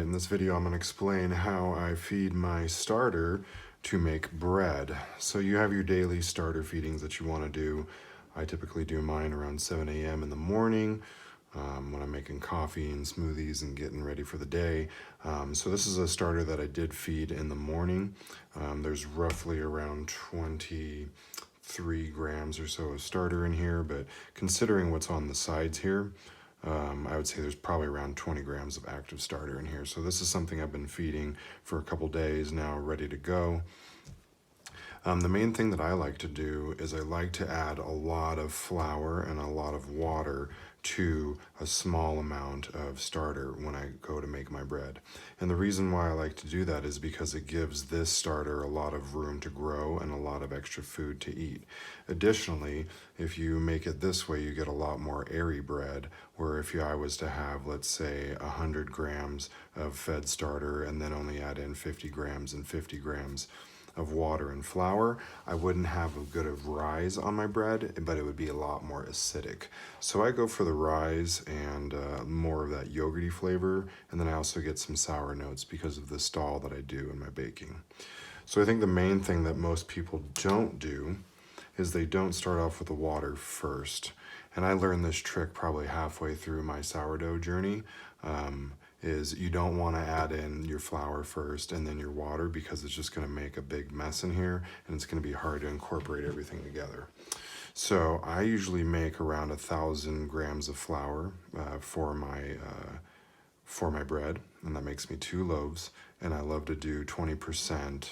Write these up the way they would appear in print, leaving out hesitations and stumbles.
in this video I'm going to explain how I feed my starter to make bread. So you have your daily starter feedings that you want to do. I typically do mine around 7 a.m. in the morning when I'm making coffee and smoothies and getting ready for the day. So this is a starter that I did feed in the morning. There's roughly around 23 grams or so of starter in here, but considering what's on the sides here, I would say there's probably around 20 grams of active starter in here. So this is something I've been feeding for a couple days now, ready to go. The main thing that I like to do is I like to add a lot of flour and a lot of water to a small amount of starter when I go to make my bread. And the reason why I like to do that is because it gives this starter a lot of room to grow and a lot of extra food to eat. Additionally, if you make it this way, you get a lot more airy bread, where if I was to have, let's say, 100 grams of fed starter and then only add in 50 grams and 50 grams of water and flour, I wouldn't have a good of rise on my bread, but it would be a lot more acidic. So I go for the rise and more of that yogurty flavor, and then I also get some sour notes because of the stall that I do in my baking. So I think the main thing that most people don't do is they don't start off with the water first. And I learned this trick probably halfway through my sourdough journey. Is you don't want to add in your flour first and then your water, because it's just going to make a big mess in here and it's going to be hard to incorporate everything together. So I usually make around 1,000 grams of flour for my bread, and that makes me 2 loaves. And I love to do 20%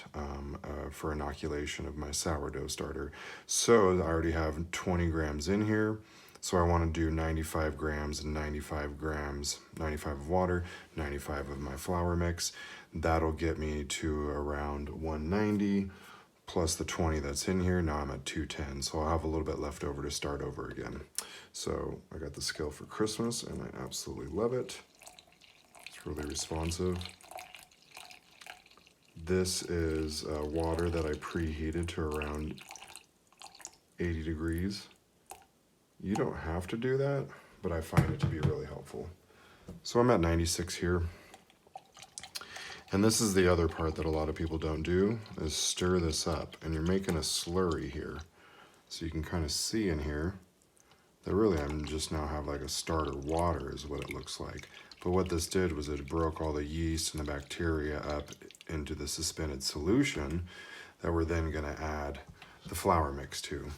for inoculation of my sourdough starter. So I already have 20 grams in here. So I want to do 95 grams and 95 grams, 95 of water, 95 of my flour mix. That'll get me to around 190 plus the 20 that's in here. Now I'm at 210, so I'll have a little bit left over to start over again. So I got the scale for Christmas and I absolutely love it. It's really responsive. This is water that I preheated to around 80 degrees. You don't have to do that, but I find it to be really helpful. So I'm at 96 here. And this is the other part that a lot of people don't do, is stir this up. And you're making a slurry here. So you can kind of see in here that really I'm just now have like a starter water is what it looks like. But what this did was it broke all the yeast and the bacteria up into the suspended solution that we're then gonna add the flour mix to.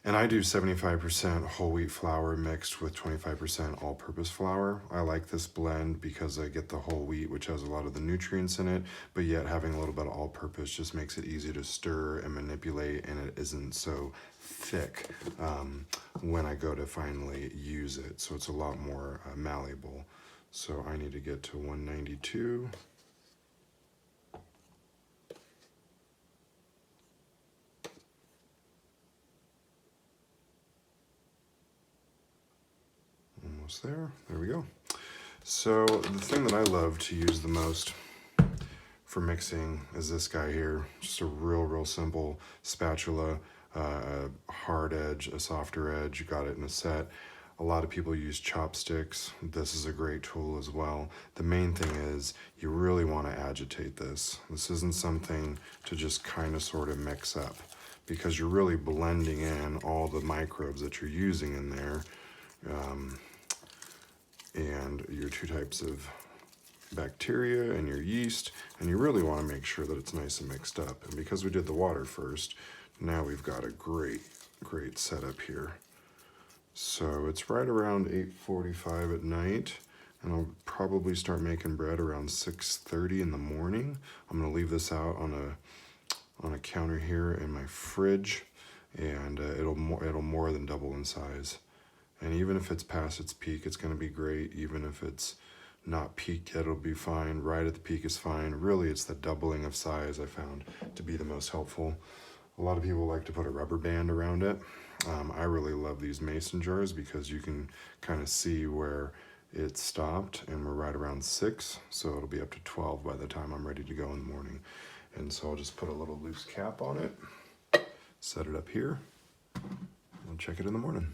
And I do 75% whole wheat flour mixed with 25% all-purpose flour. I like this blend because I get the whole wheat, which has a lot of the nutrients in it, but yet having a little bit of all-purpose just makes it easy to stir and manipulate, and it isn't so thick when I go to finally use it. So it's a lot more malleable. So I need to get to 192. There we go. So the thing that I love to use the most for mixing is this guy here. Just a real simple spatula, a hard edge, a softer edge. You got it in a set. A lot of people use chopsticks. This is a great tool as well. The main thing is you really want to agitate this. This isn't something to just kind of sort of mix up, because you're really blending in all the microbes that you're using in there. And your 2 types of bacteria and your yeast, and you really want to make sure that it's nice and mixed up. And because we did the water first, now we've got a great setup here. So it's right around 8:45 at night, and I'll probably start making bread around 6:30 in the morning. I'm going to leave this out on a counter here in my fridge, and it'll more than double in size. And even if it's past its peak, it's going to be great. Even if it's not peaked yet, it'll be fine. Right at the peak is fine. Really, it's the doubling of size I found to be the most helpful. A lot of people like to put a rubber band around it. I really love these mason jars because you can kind of see where it stopped, and we're right around 6, so it'll be up to 12 by the time I'm ready to go in the morning. And so I'll just put a little loose cap on it, set it up here, and check it in the morning.